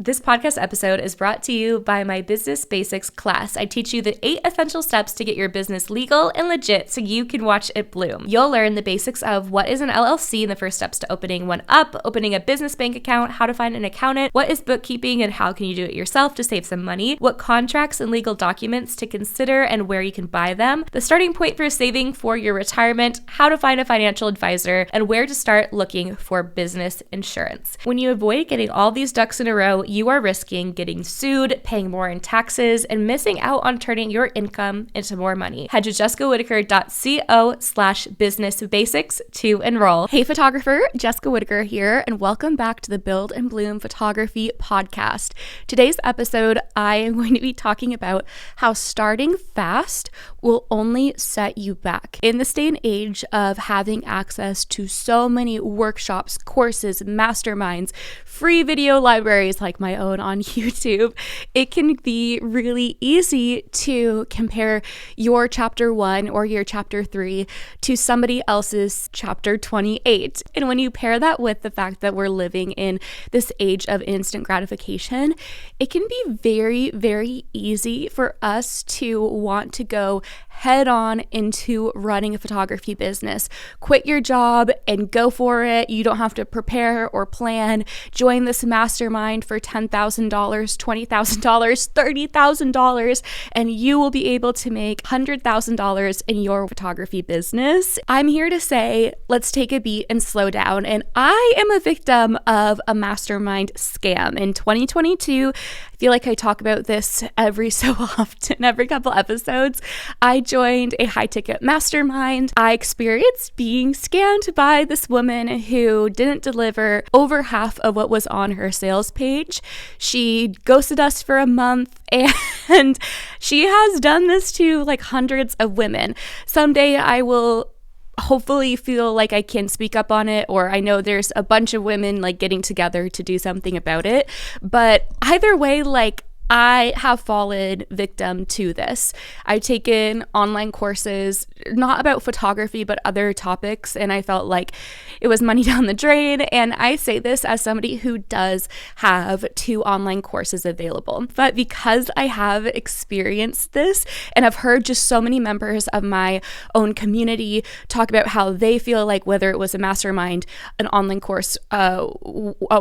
This podcast episode is brought to you by my Business Basics class. I teach you the 8 essential steps to get your business legal and legit so you can watch it bloom. You'll learn the basics of what is an LLC and the first steps to opening one up, opening a business bank account, how to find an accountant, what is bookkeeping and how can you do it yourself to save some money, what contracts and legal documents to consider and where you can buy them, the starting point for saving for your retirement, how to find a financial advisor, and where to start looking for business insurance. When you avoid getting all these ducks in a row, you are risking getting sued, paying more in taxes, and missing out on turning your income into more money. Head to jessicawhitaker.co/businessbasics to enroll. Hey photographer, Jessica Whitaker here, and welcome back to the Build and Bloom Photography Podcast. Today's episode, I am going to be talking about how starting fast will only set you back. In this day and age of having access to so many workshops, courses, masterminds, free video libraries like my own on YouTube, it can be really easy to compare your chapter 1 or your chapter 3 to somebody else's chapter 28. And when you pair that with the fact that we're living in this age of instant gratification, it can be very, very easy for us to want to go head on into running a photography business. Quit your job and go for it. You don't have to prepare or plan. Join this mastermind for $10,000, $20,000, $30,000, and you will be able to make $100,000 in your photography business. I'm here to say, let's take a beat and slow down. And I am a victim of a mastermind scam. In 2022, I feel like I talk about this every so often, every couple episodes. I joined a high-ticket mastermind. I experienced being scammed by this woman who didn't deliver over half of what was on her sales page. She ghosted us for a month, and she has done this to like hundreds of women. Someday I will hopefully feel like I can speak up on it, or I know there's a bunch of women like getting together to do something about it. But either way, like, I have fallen victim to this. I've taken online courses, not about photography, but other topics, and I felt like it was money down the drain. And I say this as somebody who does have 2 online courses available. But because I have experienced this and I've heard just so many members of my own community talk about how they feel like, whether it was a mastermind, an online course, a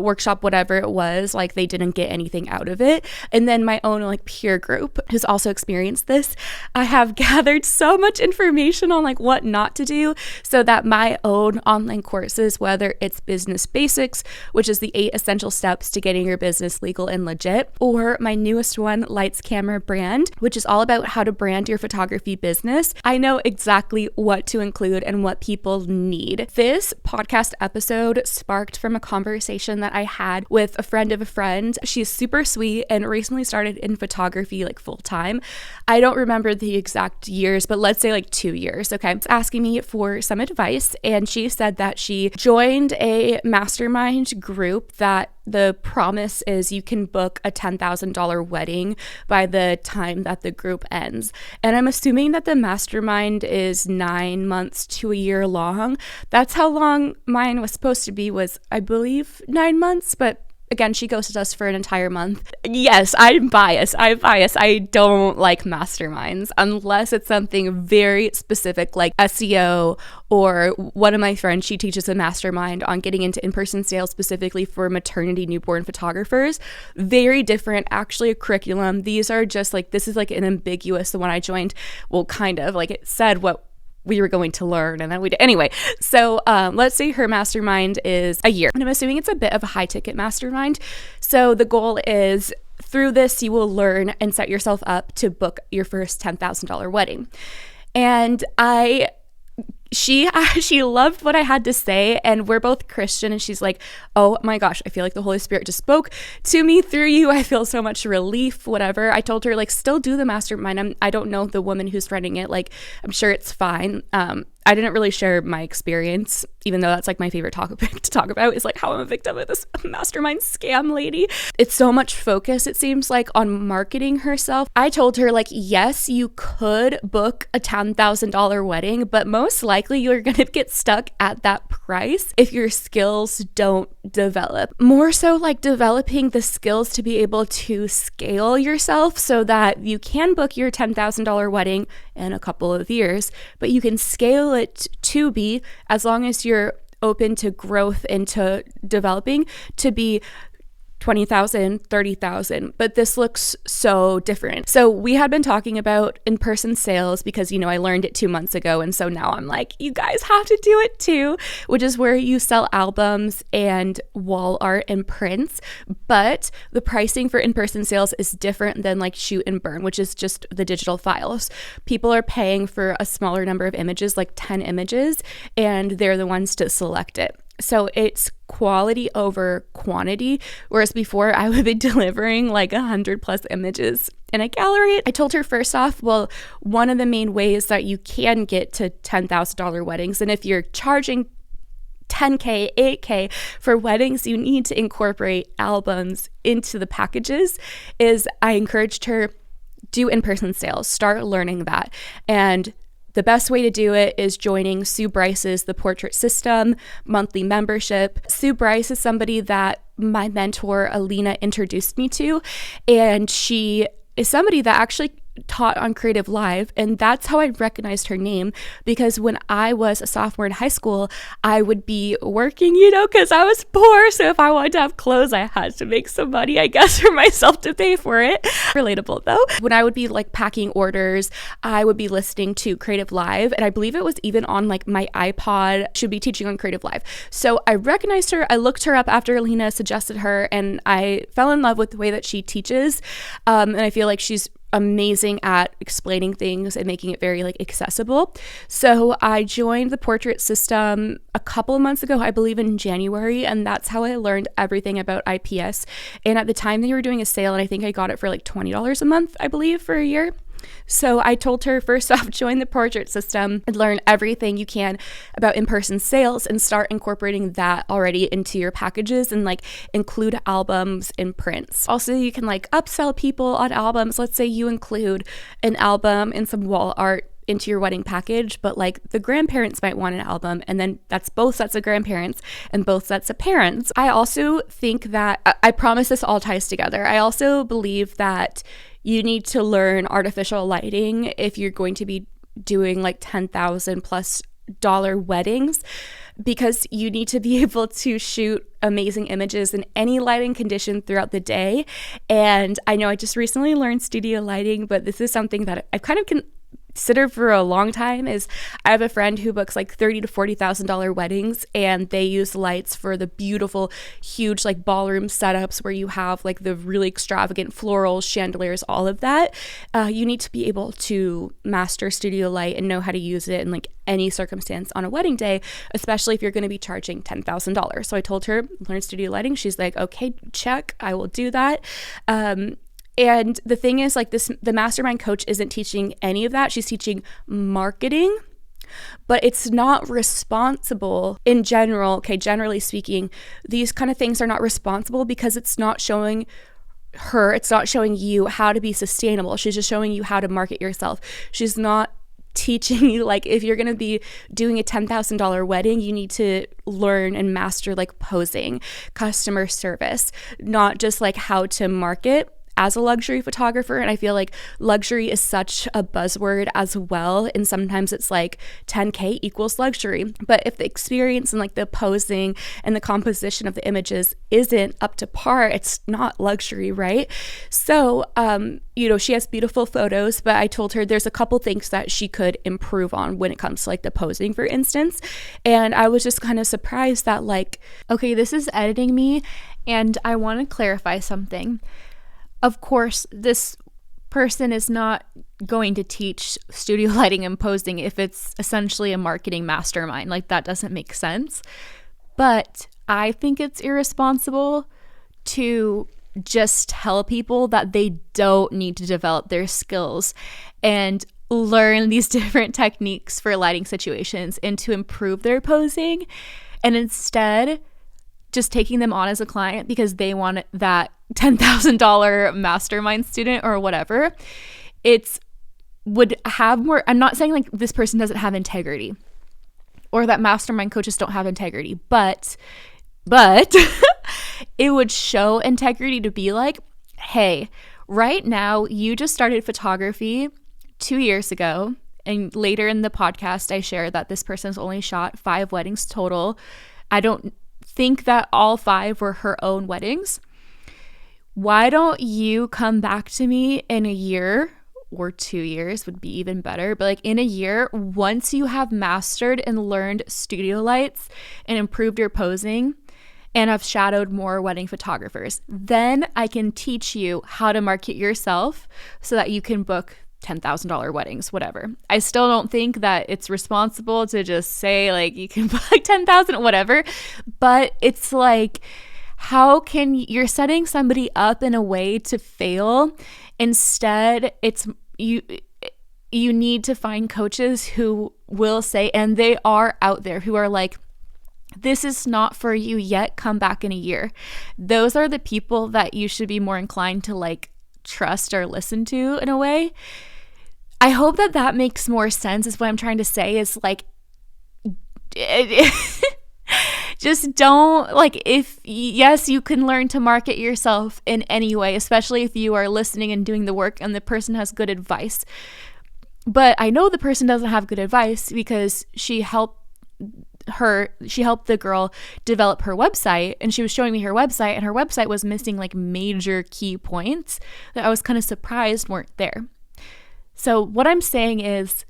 workshop, whatever it was, like they didn't get anything out of it. And then my own like peer group who's also experienced this, I have gathered so much information on like what not to do so that my own online courses, whether it's Business Basics, which is the 8 essential steps to getting your business legal and legit, or my newest one, Lights Camera Brand, which is all about how to brand your photography business, I know exactly what to include and what people need. This podcast episode sparked from a conversation that I had with a friend of a friend. She's super sweet and recently started in photography like full time. I don't remember the exact years, but let's say like 2 years. Okay. She's asking me for some advice, and she said that she joined a mastermind group that the promise is you can book a $10,000 wedding by the time that the group ends. And I'm assuming that the mastermind is 9 months to a year long. That's how long mine was supposed to be, was I believe 9 months, but again, she ghosted us for an entire month. Yes, I'm biased. I don't like masterminds unless it's something very specific like SEO, or one of my friends, she teaches a mastermind on getting into in-person sales specifically for maternity newborn photographers. Very different, actually, a curriculum. These are just like, this is like an ambiguous, the one I joined, well, kind of like it said what we were going to learn, and then we did. Anyway, so let's say her mastermind is a year, and I'm assuming it's a bit of a high ticket mastermind. So the goal is, through this, you will learn and set yourself up to book your first $10,000 wedding. And she loved what I had to say, and we're both Christian, and she's like, oh my gosh, I feel like the Holy Spirit just spoke to me through you. I feel so much relief, whatever. I told her, like, still do the mastermind. I don't know the woman who's running it. Like, I'm sure it's fine. I didn't really share my experience, even though that's like my favorite topic to talk about, is like how I'm a victim of this mastermind scam lady. It's so much focus, it seems like, on marketing herself. I told her, like, yes, you could book a $10,000 wedding, but most likely likely you're going to get stuck at that price if your skills don't develop. More so like developing the skills to be able to scale yourself so that you can book your $10,000 wedding in a couple of years, but you can scale it to be, as long as you're open to growth and to developing, to be 20,000, 30,000, but this looks so different. So we had been talking about in-person sales because, I learned it 2 months ago. And so now I'm like, you guys have to do it too, which is where you sell albums and wall art and prints. But the pricing for in-person sales is different than like shoot and burn, which is just the digital files. People are paying for a smaller number of images, like 10 images, and they're the ones to select it. So it's quality over quantity, whereas before I would be delivering like 100+ images in a gallery. I told her, first off, well, one of the main ways that you can get to $10,000 weddings, and if you're charging $10K, $8K for weddings, you need to incorporate albums into the packages, is I encouraged her, do in-person sales, start learning that. And the best way to do it is joining Sue Bryce's The Portrait System monthly membership. Sue Bryce is somebody that my mentor, Alina, introduced me to, and she is somebody that actually taught on Creative Live, and that's how I recognized her name, because when I was a sophomore in high school, I would be working, because I was poor, so if I wanted to have clothes, I had to make some money, I guess, for myself to pay for it. Relatable though. When I would be like packing orders, I would be listening to Creative Live, and I believe it was even on like my iPod, should be teaching on Creative Live. So I recognized her, I looked her up after Alina suggested her, and I fell in love with the way that she teaches, and I feel like she's amazing at explaining things and making it very like accessible. So I joined the Portrait System a couple of months ago, I believe in January, and that's how I learned everything about IPS. And at the time they were doing a sale, and I think I got it for like $20 a month, I believe, for a year. So I told her, first off, join the Portrait System and learn everything you can about in-person sales and start incorporating that already into your packages and like include albums and prints. Also, you can like upsell people on albums. Let's say you include an album and some wall art into your wedding package, but like the grandparents might want an album, and then that's both sets of grandparents and both sets of parents. I also think that, I promise this all ties together, I also believe that you need to learn artificial lighting if you're going to be doing like $10,000+ weddings, because you need to be able to shoot amazing images in any lighting condition throughout the day. And I know I just recently learned studio lighting, but this is something that I've kind of considered for a long time. Is I have a friend who books like $30,000 to $40,000 weddings, and they use lights for the beautiful, huge like ballroom setups where you have like the really extravagant florals, chandeliers, all of that. You need to be able to master studio light and know how to use it in like any circumstance on a wedding day, especially if you're going to be charging $10,000. So I told her, learn studio lighting. She's like, okay, check, I will do that. And the thing is, like, the mastermind coach isn't teaching any of that. She's teaching marketing, but it's not responsible in general. Okay, generally speaking, these kind of things are not responsible because it's not showing it's not showing you how to be sustainable. She's just showing you how to market yourself. She's not teaching you, like, if you're going to be doing a $10,000 wedding, you need to learn and master like posing, customer service, not just like how to market as a luxury photographer. And I feel like luxury is such a buzzword as well, and sometimes it's like 10K equals luxury, but if the experience and like the posing and the composition of the images isn't up to par, it's not luxury, right? So she has beautiful photos, but I told her there's a couple things that she could improve on when it comes to like the posing, for instance. And I was just kind of surprised that, like, okay, this is editing me, and I want to clarify something. Of course, this person is not going to teach studio lighting and posing if it's essentially a marketing mastermind. Like, that doesn't make sense. But I think it's irresponsible to just tell people that they don't need to develop their skills and learn these different techniques for lighting situations and to improve their posing, and instead just taking them on as a client because they want that $10,000 mastermind student or whatever. It would have more, I'm not saying like this person doesn't have integrity. or that mastermind coaches don't have integrity, but it would show integrity to be like, hey, right now you just started photography 2 years ago, and later in the podcast I share that this person's only shot 5 weddings total. I don't think that all 5 were her own weddings. Why don't you come back to me in a year, or 2 years would be even better, but like in a year, once you have mastered and learned studio lights and improved your posing and have shadowed more wedding photographers, then I can teach you how to market yourself so that you can book $10,000 weddings, whatever. I still don't think that it's responsible to just say like you can book 10,000, whatever, but it's like, how can you're setting somebody up in a way to fail? Instead, it's you need to find coaches who will say, and they are out there, who are like, this is not for you yet, come back in a year. Those are the people that you should be more inclined to like trust or listen to in a way. I hope that makes more sense, is what I'm trying to say, is like, just don't, like, if, yes, you can learn to market yourself in any way, especially if you are listening and doing the work and the person has good advice. But I know the person doesn't have good advice because she helped the girl develop her website, and she was showing me her website, and her website was missing like major key points that I was kind of surprised weren't there. So what I'm saying is,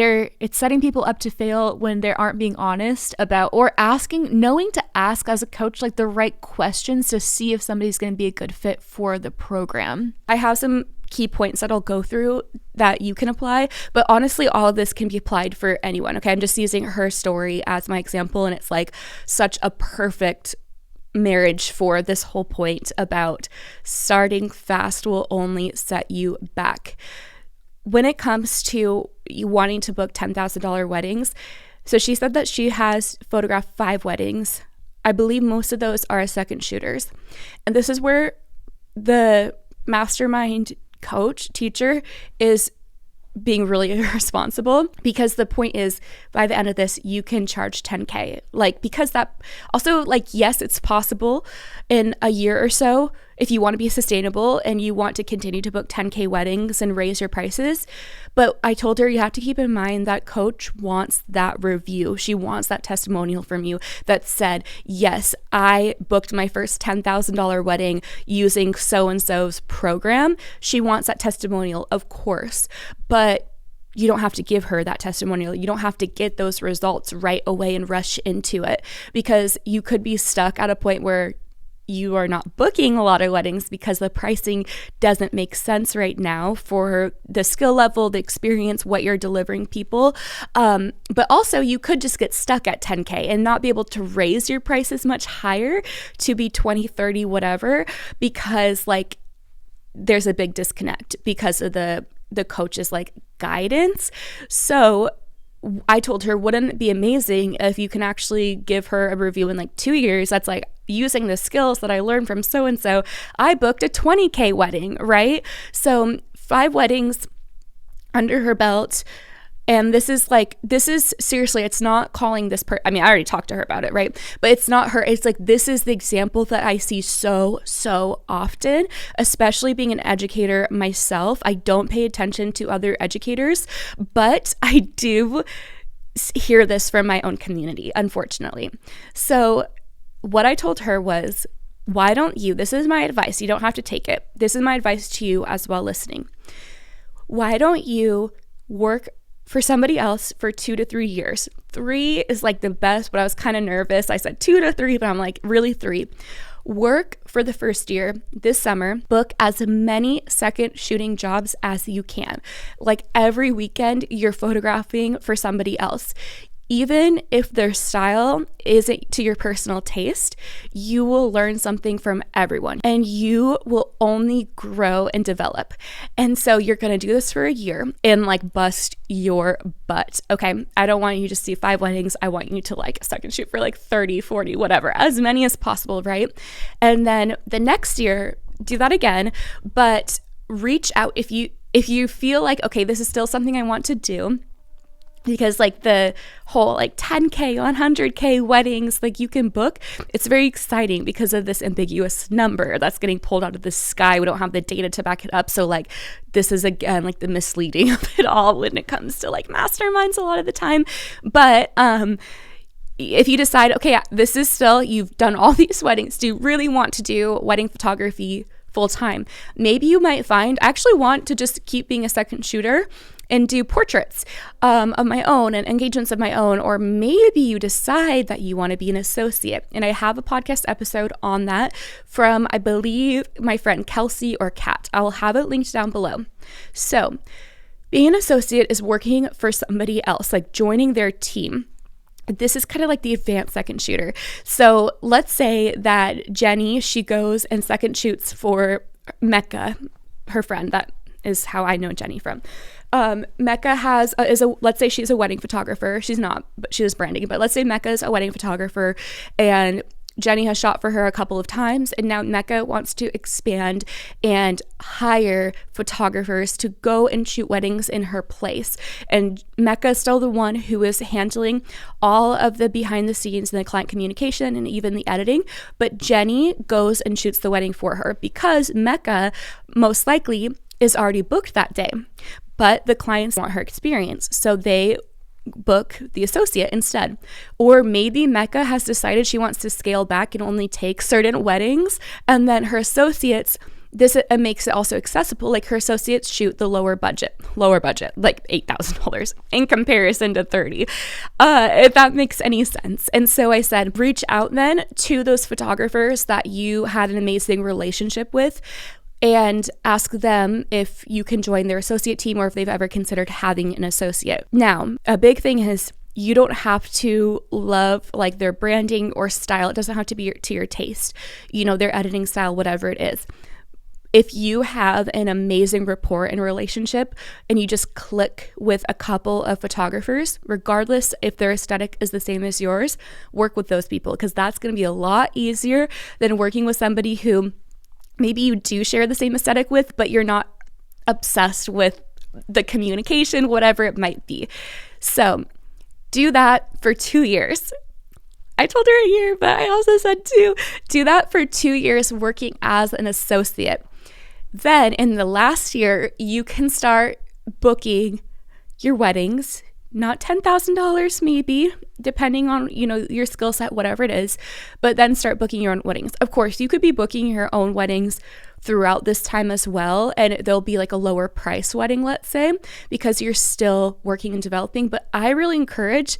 it's setting people up to fail when they aren't being honest about, or knowing to ask as a coach like the right questions to see if somebody's going to be a good fit for the program. I have some key points that I'll go through that you can apply, but honestly, all of this can be applied for anyone. Okay, I'm just using her story as my example, and it's like such a perfect marriage for this whole point about starting fast will only set you back. When it comes to you wanting to book $10,000 weddings, so she said that she has photographed 5 weddings. I believe most of those are second shooters. And this is where the mastermind teacher is being really irresponsible, because the point is, by the end of this, you can charge $10K. Like, because that also, like, yes, it's possible in a year or so, if you want to be sustainable and you want to continue to book $10K weddings and raise your prices. But I told her, you have to keep in mind that coach wants that review. She wants that testimonial from you that said, yes, I booked my first $10,000 wedding using so-and-so's program. She wants that testimonial, of course, but you don't have to give her that testimonial. You don't have to get those results right away and rush into it, because you could be stuck at a point where you are not booking a lot of weddings because the pricing doesn't make sense right now for the skill level, the experience, what you're delivering people. But also you could just get stuck at $10K and not be able to raise your prices much higher to be 20, 30, whatever, because like there's a big disconnect because of the coach's like guidance. So I told her, wouldn't it be amazing if you can actually give her a review in like 2 years that's like, using the skills that I learned from so-and-so, I booked a $20K wedding, right? So 5 weddings under her belt. And this is seriously, it's not calling this I mean, I already talked to her about it, right? But it's not her. It's like, this is the example that I see so often, especially being an educator myself. I don't pay attention to other educators, but I do hear this from my own community, unfortunately. So what I told her was, why don't you, this is my advice, you don't have to take it. This is my advice to you as well listening. Why don't you work for somebody else for 2 to 3 years? 3 is like the best, but I was kind of nervous. I said 2 to 3, but I'm like, really 3. Work for the first year this summer, book as many second shooting jobs as you can. Like every weekend, you're photographing for somebody else. Even if their style isn't to your personal taste, you will learn something from everyone and you will only grow and develop. And so you're going to do this for a year and like bust your butt. Okay. I don't want you to see 5 weddings. I want you to like second shoot for like 30, 40, whatever, as many as possible. Right. And then the next year, do that again, but reach out if you feel like, okay, this is still something I want to do. because like the whole like 10K, 100K weddings, like you can book, it's very exciting because of this ambiguous number that's getting pulled out of the sky. We don't have the data to back it up. So like this is again like the misleading of it all when it comes to like masterminds a lot of the time. But if you decide, okay, this is still, you've done all these weddings, do you really want to do wedding photography full time? Maybe you might find I actually want to just keep being a second shooter and do portraits of my own and engagements of my own. Or maybe you decide that you want to be an associate. And I have a podcast episode on that from, I believe, my friend Kelsey or Kat. I'll have it linked down below. So being an associate is working for somebody else, like joining their team. This is kind of like the advanced second shooter. So let's say that Jenny, she goes and second shoots for Mecca, her friend. That is how I know Jenny from. Mecca let's say she's a wedding photographer. She's not, but she is branding. But let's say Mecca is a wedding photographer and Jenny has shot for her a couple of times, and now Mecca wants to expand and hire photographers to go and shoot weddings in her place. And Mecca is still the one who is handling all of the behind the scenes and the client communication and even the editing, but Jenny goes and shoots the wedding for her because Mecca most likely is already booked that day, but the clients want her experience, so they book the associate instead. Or maybe Mecca has decided she wants to scale back and only take certain weddings, and then her associates, this makes it also accessible, like her associates shoot the lower budget, like $8,000 in comparison to 30, if that makes any sense. And so I said, reach out then to those photographers that you had an amazing relationship with and ask them if you can join their associate team or if they've ever considered having an associate. Now, a big thing is you don't have to love like their branding or style. It doesn't have to be to your taste, their editing style, whatever it is. If you have an amazing rapport and relationship and you just click with a couple of photographers, regardless if their aesthetic is the same as yours, work with those people, because that's going to be a lot easier than working with somebody who maybe you do share the same aesthetic with, but you're not obsessed with the communication, whatever it might be. So do that for 2 years. I told her a year, but I also said 2. Do that for 2 years working as an associate. Then in the last year, you can start booking your weddings, not $10,000 maybe, depending on, your skill set, whatever it is, but then start booking your own weddings. Of course, you could be booking your own weddings throughout this time as well, and there'll be like a lower price wedding, let's say, because you're still working and developing. But I really encourage,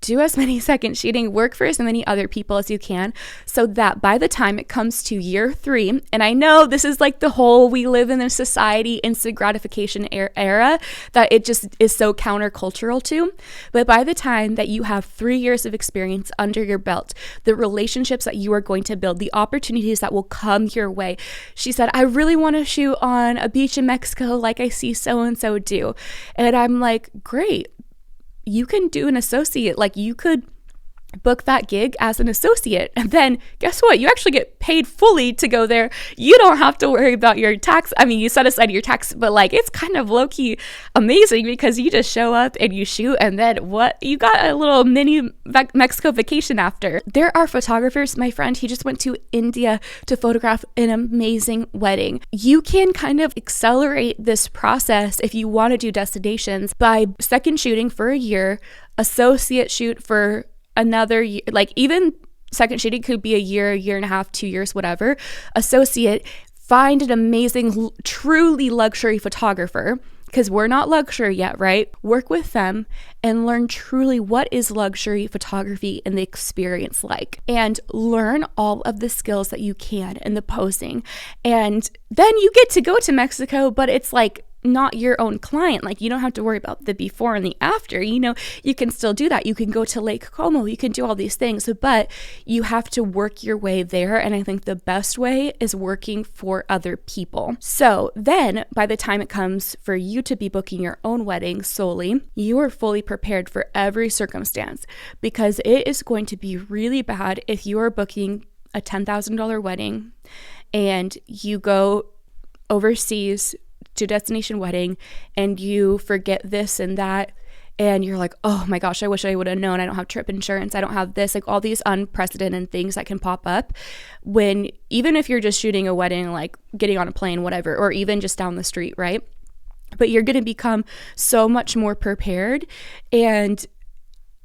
do as many second shooting, work for as many other people as you can, so that by the time it comes to year 3, and I know this is like the whole, we live in a society instant gratification era that it just is so countercultural to, but by the time that you have 3 years of experience under your belt, the relationships that you are going to build, the opportunities that will come your way. She said, I really want to shoot on a beach in Mexico like I see so-and-so do. And I'm like, great. You can do an associate, like you could book that gig as an associate, and then guess what? You actually get paid fully to go there. You don't have to worry about your tax. I mean, you set aside your tax, but like it's kind of low-key amazing because you just show up and you shoot, and then what? You got a little mini Mexico vacation after. There are photographers, my friend, he just went to India to photograph an amazing wedding. You can kind of accelerate this process if you want to do destinations by second shooting for a year, associate shoot for another year, like even second shooting could be a year and a half, 2 years, whatever. Associate, find an amazing, truly luxury photographer, because we're not luxury yet, right? Work with them and learn truly what is luxury photography and the experience like, and learn all of the skills that you can in the posing. And then you get to go to Mexico, but it's like not your own client. Like you don't have to worry about the before and the after. You can still do that. You can go to Lake Como. You can do all these things, but you have to work your way there. And I think the best way is working for other people. So then by the time it comes for you to be booking your own wedding solely, you are fully prepared for every circumstance, because it is going to be really bad if you are booking a $10,000 wedding and you go overseas to destination wedding and you forget this and that, and you're like, oh my gosh, I wish I would have known. I don't have trip insurance. I don't have this, like all these unprecedented things that can pop up when, even if you're just shooting a wedding, like getting on a plane, whatever, or even just down the street, right? But you're going to become so much more prepared, and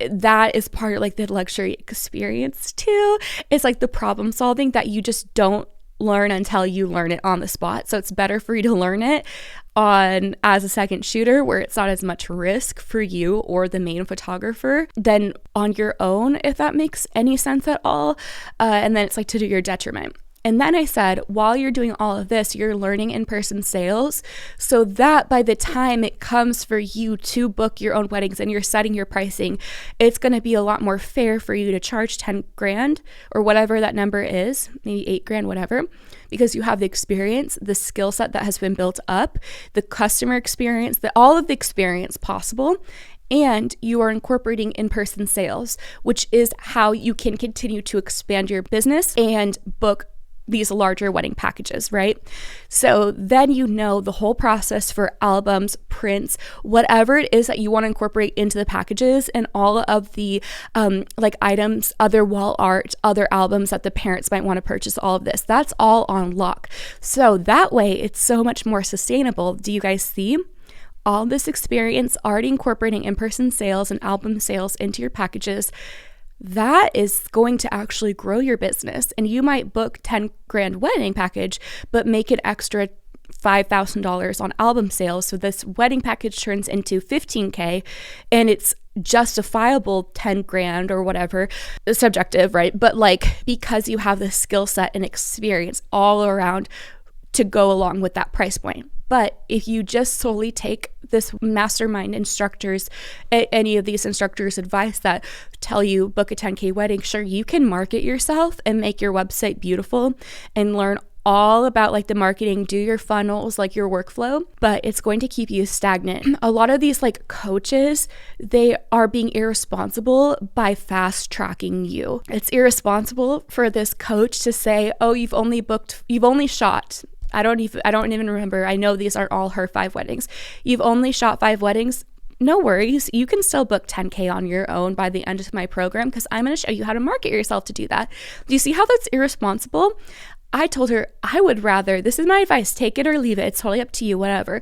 that is part of like the luxury experience too. It's like the problem solving that you just don't learn until you learn it on the spot. So it's better for you to learn it on as a second shooter, where it's not as much risk for you or the main photographer, than on your own, if that makes any sense at all. And then it's like to your detriment. And then I said, while you're doing all of this, you're learning in-person sales, so that by the time it comes for you to book your own weddings and you're setting your pricing, it's going to be a lot more fair for you to charge 10 grand or whatever that number is, maybe 8 grand, whatever, because you have the experience, the skill set that has been built up, the customer experience, all of the experience possible. And you are incorporating in-person sales, which is how you can continue to expand your business and book these larger wedding packages, right? So then you know the whole process for albums, prints, whatever it is that you want to incorporate into the packages, and all of the like items, other wall art, other albums that the parents might want to purchase, all of this. That's all on lock. So that way it's so much more sustainable. Do you guys see? All this experience already incorporating in-person sales and album sales into your packages, that is going to actually grow your business. And you might book 10 grand wedding package, but make an extra $5,000 on album sales. So this wedding package turns into 15K, and it's justifiable 10 grand or whatever. It's subjective, right? But like, because you have the skill set and experience all around to go along with that price point. But if you just solely take this mastermind instructors, any of these instructors' advice that tell you book a 10K wedding, sure, you can market yourself and make your website beautiful and learn all about like the marketing, do your funnels, like your workflow, but it's going to keep you stagnant. A lot of these like coaches, they are being irresponsible by fast tracking you. It's irresponsible for this coach to say, oh, you've only shot, I don't even remember. I know these aren't all her 5 weddings. You've only shot 5 weddings. No worries. You can still book 10K on your own by the end of my program, because I'm going to show you how to market yourself to do that. Do you see how that's irresponsible? I told her I would rather, this is my advice, take it or leave it. It's totally up to you, whatever.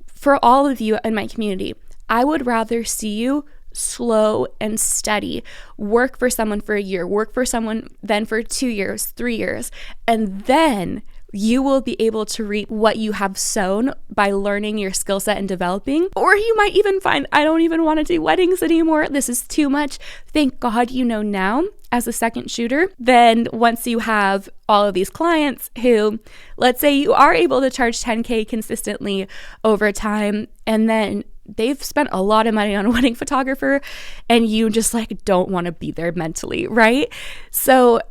For all of you in my community, I would rather see you slow and steady, work for someone for a year, work for someone then for 2 years, 3 years, and then you will be able to reap what you have sown by learning your skill set and developing. Or you might even find, I don't even want to do weddings anymore. This is too much. Thank God you know now as a second shooter. Then once you have all of these clients who, let's say you are able to charge 10K consistently over time, and then they've spent a lot of money on a wedding photographer, and you just like don't want to be there mentally, right? So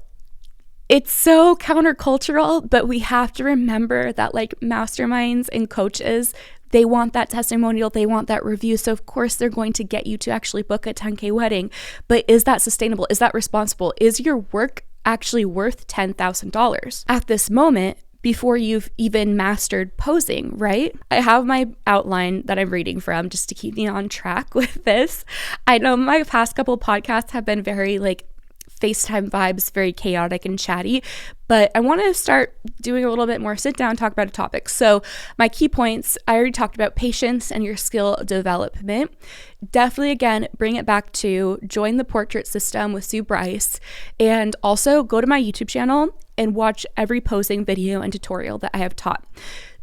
it's so countercultural, but we have to remember that like masterminds and coaches, they want that testimonial, they want that review. So of course they're going to get you to actually book a 10K wedding. But is that sustainable? Is that responsible? Is your work actually worth $10,000 at this moment before you've even mastered posing, right? I have my outline that I'm reading from just to keep me on track with this. I know my past couple podcasts have been very like FaceTime vibes, very chaotic and chatty, but I want to start doing a little bit more sit down, talk about a topic. So my key points, I already talked about patience and your skill development. Definitely, again, bring it back to join the portrait system with Sue Bryce, and also go to my YouTube channel and watch every posing video and tutorial that I have taught.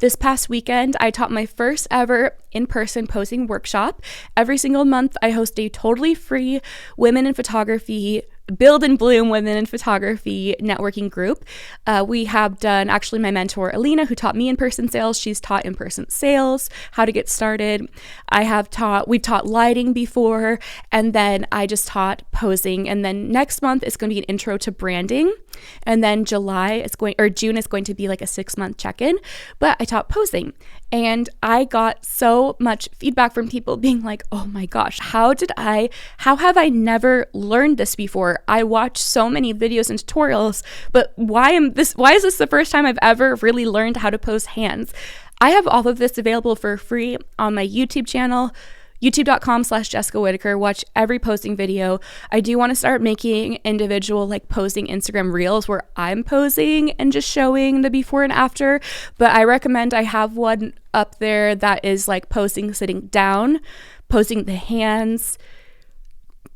This past weekend, I taught my first ever in-person posing workshop. Every single month, I host a totally free women in photography, build and bloom women in photography networking group. We have done, actually my mentor, Alina, who taught me in-person sales. She's taught in-person sales, how to get started. We've taught lighting before, and then I just taught posing. And then next month is going to be an intro to branding. And then June is going to be like a 6-month check-in, but I taught posing. And I got so much feedback from people being like, oh my gosh, how have I never learned this before? I watched so many videos and tutorials, but why is this the first time I've ever really learned how to pose hands? I have all of this available for free on my YouTube channel. youtube.com/Jessica Whitaker. Watch every posting video. I do want to start making individual like posting Instagram reels where I'm posing and just showing the before and after. But I recommend I have one up there that is like posing sitting down, posing the hands,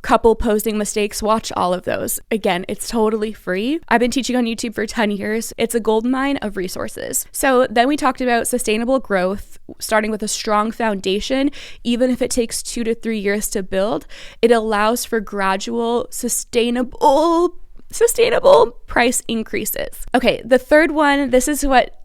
couple posing mistakes. Watch all of those. Again, it's totally free. I've been teaching on YouTube for 10 years. It's a goldmine of resources. So then we talked about sustainable growth, starting with a strong foundation. Even if it takes 2 to 3 years to build, it allows for gradual, sustainable price increases. Okay, the third one, this is what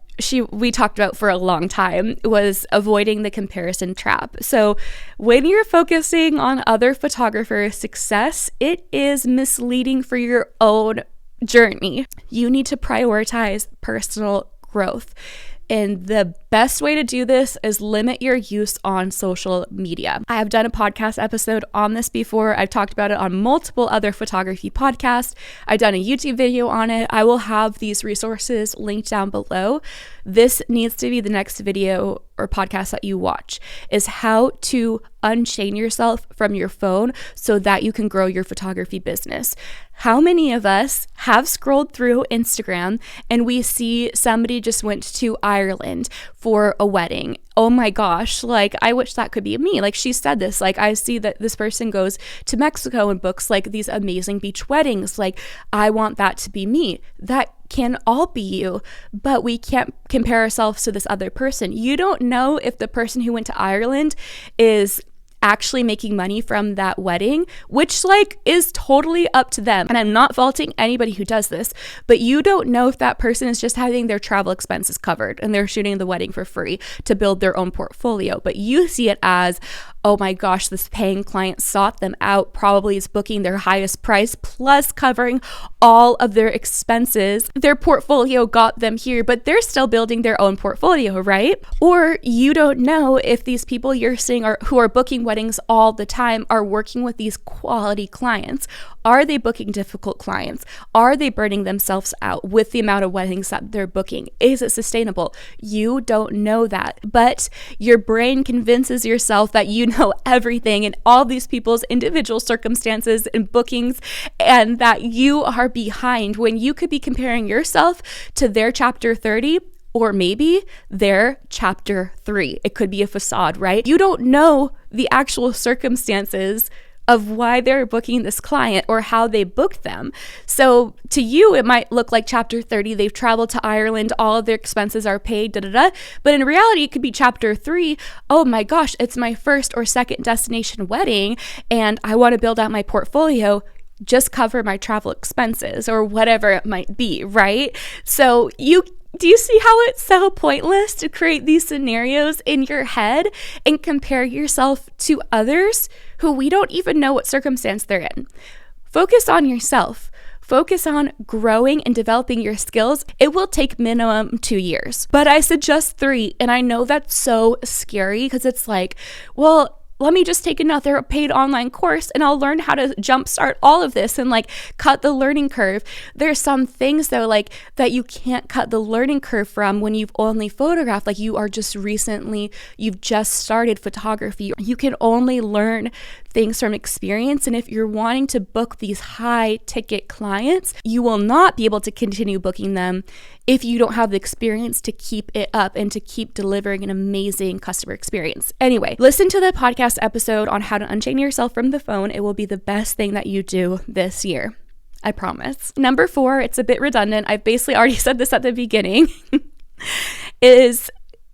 we talked about for a long time, was avoiding the comparison trap. So when you're focusing on other photographers' success, it is misleading for your own journey. You need to prioritize personal growth. And the best way to do this is limit your use on social media. I have done a podcast episode on this before. I've talked about it on multiple other photography podcasts. I've done a YouTube video on it. I will have these resources linked down below. This needs to be the next video or podcast that you watch, is how to unchain yourself from your phone so that you can grow your photography business. How many of us have scrolled through Instagram and we see somebody just went to Ireland for a wedding? Oh my gosh, like I wish that could be me. Like she said this, like I see that this person goes to Mexico and books like these amazing beach weddings. Like I want that to be me. That can all be you, but we can't compare ourselves to this other person. You don't know if the person who went to Ireland is actually making money from that wedding, which like is totally up to them. And I'm not faulting anybody who does this, but you don't know if that person is just having their travel expenses covered and they're shooting the wedding for free to build their own portfolio. But you see it as, oh my gosh, this paying client sought them out, probably is booking their highest price plus covering all of their expenses. Their portfolio got them here, but they're still building their own portfolio, right? Or you don't know if these people you're seeing who are booking weddings all the time are working with these quality clients. Are they booking difficult clients? Are they burning themselves out with the amount of weddings that they're booking? Is it sustainable? You don't know that, but your brain convinces yourself that you know everything and all these people's individual circumstances and bookings, and that you are behind when you could be comparing yourself to their chapter 30 or maybe their chapter 3. It could be a facade, right? You don't know the actual circumstances of why they're booking this client or how they booked them. So to you, it might look like chapter 30, they've traveled to Ireland, all of their expenses are paid, but in reality, it could be chapter 3, oh my gosh, it's my first or second destination wedding, and I want to build out my portfolio, just cover my travel expenses or whatever it might be, right? So do you see how it's so pointless to create these scenarios in your head and compare yourself to others who we don't even know what circumstance they're in? Focus on yourself. Focus on growing and developing your skills. It will take minimum 2 years, but I suggest 3. And I know that's so scary because it's like, well, let me just take another paid online course and I'll learn how to jumpstart all of this and like cut the learning curve. There's some things though, like that you can't cut the learning curve from when you've only photographed, like you've just started photography. You can only learn things from experience. And if you're wanting to book these high ticket clients, you will not be able to continue booking them if you don't have the experience to keep it up and to keep delivering an amazing customer experience. Anyway, listen to the podcast episode on how to unchain yourself from the phone. It will be the best thing that you do this year. I promise. Number 4, it's a bit redundant. I've basically already said this at the beginning, is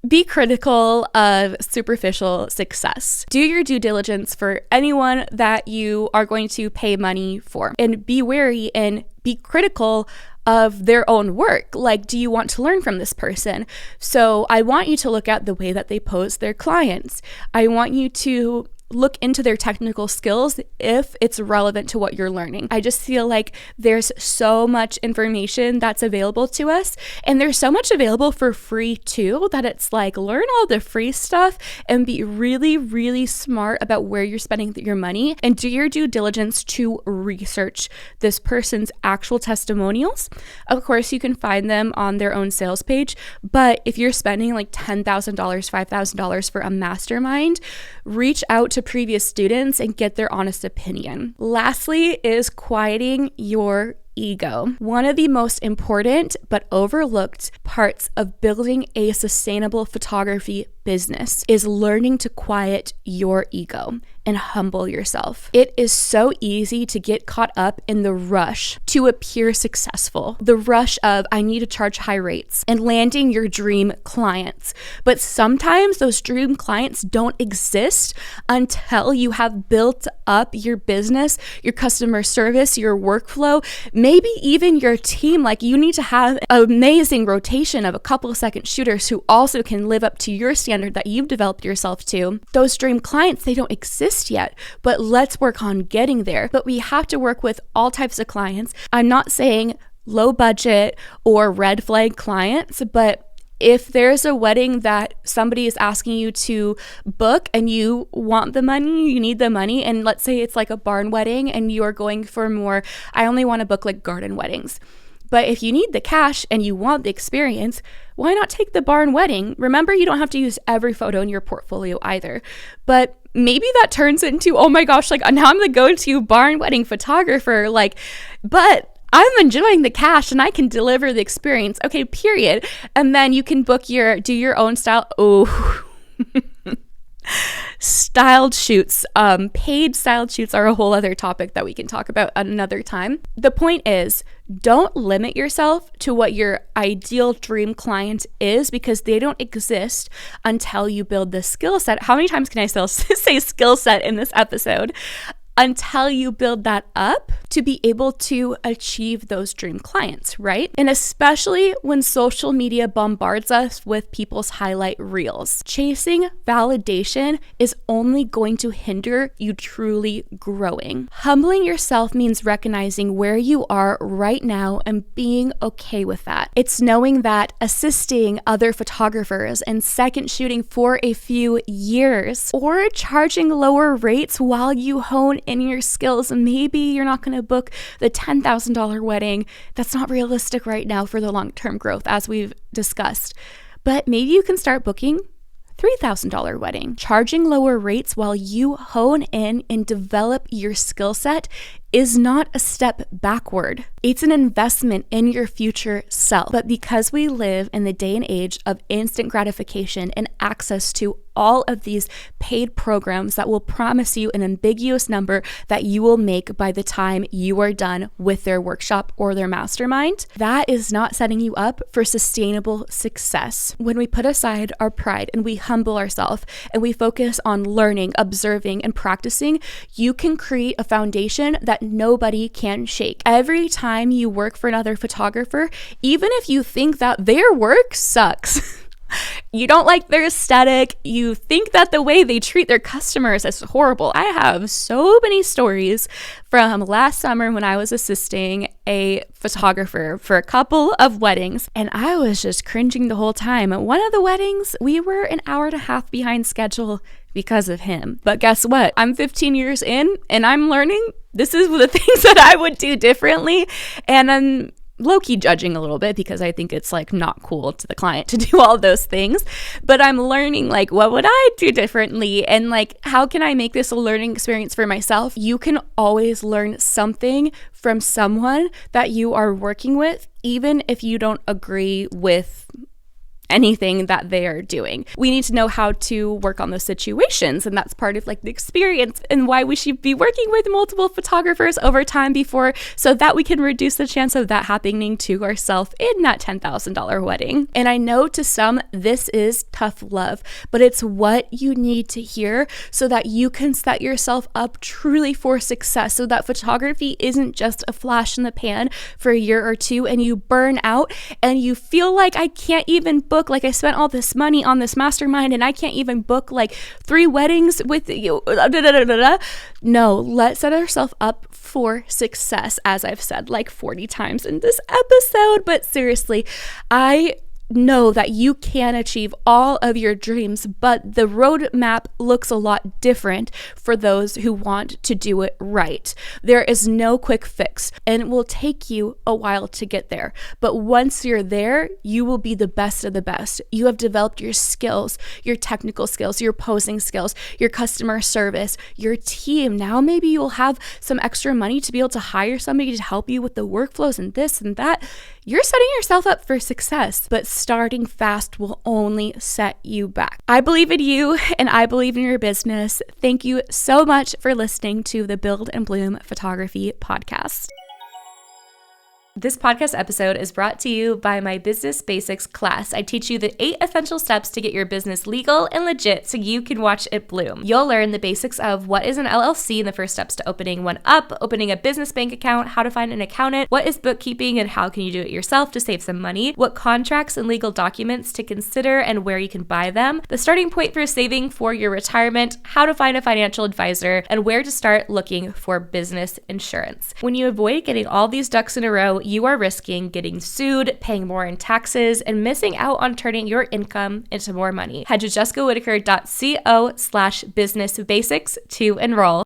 be critical of superficial success. Do your due diligence for anyone that you are going to pay money for, and be wary and be critical of their own work. Like, do you want to learn from this person? So I want you to look at the way that they pose their clients. I want you to look into their technical skills if it's relevant to what you're learning. I just feel like there's so much information that's available to us, and there's so much available for free too, that it's like, learn all the free stuff and be really, really smart about where you're spending your money, and do your due diligence to research this person's actual testimonials. Of course, you can find them on their own sales page, but if you're spending like $10,000, $5,000 for a mastermind, reach out to previous students and get their honest opinion. Lastly is quieting your ego. One of the most important but overlooked parts of building a sustainable photography business is learning to quiet your ego and humble yourself. It is so easy to get caught up in the rush to appear successful, the rush of I need to charge high rates and landing your dream clients. But sometimes those dream clients don't exist until you have built up your business, your customer service, your workflow, maybe even your team. Like, you need to have an amazing rotation of a couple of second shooters who also can live up to your standard that you've developed yourself to. Those dream clients, they don't exist yet, but let's work on getting there. But we have to work with all types of clients. I'm not saying low budget or red flag clients, but if there's a wedding that somebody is asking you to book and you want the money, you need the money, and let's say it's like a barn wedding and you are going for more, I only want to book like garden weddings. But if you need the cash and you want the experience, why not take the barn wedding? Remember, you don't have to use every photo in your portfolio either. But maybe that turns into, oh my gosh, like now I'm the go-to barn wedding photographer. But I'm enjoying the cash and I can deliver the experience. Okay, period. And then you can do your own style. Oh, styled shoots. Paid styled shoots are a whole other topic that we can talk about another time. The point is, don't limit yourself to what your ideal dream client is, because they don't exist until you build the skill set. How many times can I still say skill set in this episode? Until you build that up to be able to achieve those dream clients, right? And especially when social media bombards us with people's highlight reels. Chasing validation is only going to hinder you truly growing. Humbling yourself means recognizing where you are right now and being okay with that. It's knowing that assisting other photographers and second shooting for a few years, or charging lower rates while you hone in your skills. Maybe you're not going to book the $10,000 wedding. That's not realistic right now for the long-term growth, as we've discussed. But maybe you can start booking $3,000 wedding. Charging lower rates while you hone in and develop your skill set is not a step backward. It's an investment in your future self. But because we live in the day and age of instant gratification and access to all of these paid programs that will promise you an ambiguous number that you will make by the time you are done with their workshop or their mastermind, that is not setting you up for sustainable success. When we put aside our pride and we humble ourselves and we focus on learning, observing, and practicing, you can create a foundation that nobody can shake. Every time you work for another photographer, even if you think that their work sucks, you don't like their aesthetic, you think that the way they treat their customers is horrible. I have so many stories from last summer when I was assisting a photographer for a couple of weddings, and I was just cringing the whole time. One of the weddings, we were an hour and a half behind schedule because of him. But guess what? I'm 15 years in and I'm learning this is the things that I would do differently, and I'm low-key judging a little bit because I think it's like not cool to the client to do all those things, but I'm learning like what would I do differently, and like how can I make this a learning experience for myself. You can always learn something from someone that you are working with, even if you don't agree with anything that they are doing. We need to know how to work on those situations, and that's part of like the experience and why we should be working with multiple photographers over time before, so that we can reduce the chance of that happening to ourselves in that $10,000 wedding. And I know to some this is tough love, but it's what you need to hear so that you can set yourself up truly for success, so that photography isn't just a flash in the pan for a year or two and you burn out and you feel like I can't even book, like I spent all this money on this mastermind and I can't even book like 3 weddings with you. No, let's set ourselves up for success, as I've said like 40 times in this episode. But seriously, I know that you can achieve all of your dreams, but the roadmap looks a lot different for those who want to do it right. There is no quick fix, and it will take you a while to get there. But once you're there, you will be the best of the best. You have developed your skills, your technical skills, your posing skills, your customer service, your team. Now maybe you'll have some extra money to be able to hire somebody to help you with the workflows and this and that. You're setting yourself up for success, but starting fast will only set you back. I believe in you and I believe in your business. Thank you so much for listening to the Build and Bloom Photography Podcast. This podcast episode is brought to you by my Business Basics class. I teach you the 8 essential steps to get your business legal and legit so you can watch it bloom. You'll learn the basics of what is an LLC and the first steps to opening one up, opening a business bank account, how to find an accountant, what is bookkeeping and how can you do it yourself to save some money, what contracts and legal documents to consider and where you can buy them, the starting point for saving for your retirement, how to find a financial advisor, and where to start looking for business insurance. When you avoid getting all these ducks in a row, you are risking getting sued, paying more in taxes, and missing out on turning your income into more money. Head to jessicawhitaker.co/businessbasics to enroll.